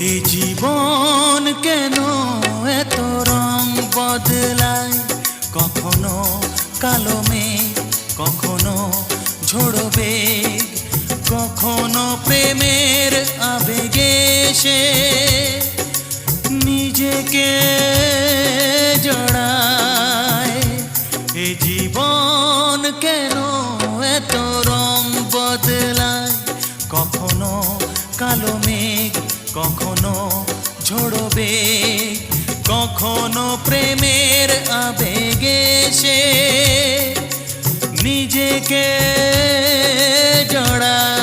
এই জীবন কেন এত রং বদলায়, কখনো কালো মেঘ, কখনো ঝোড়ো বেগ, কখনো প্রেমের আবেগে সে নিজেকে জড়ায়। এই জীবন কেন এত রং বদলায়, কখনো কালো মেঘ, কখনো ঝোড়ো বেগ, কখনো প্রেমের আবেগে সে নিজেকে জড়ায়।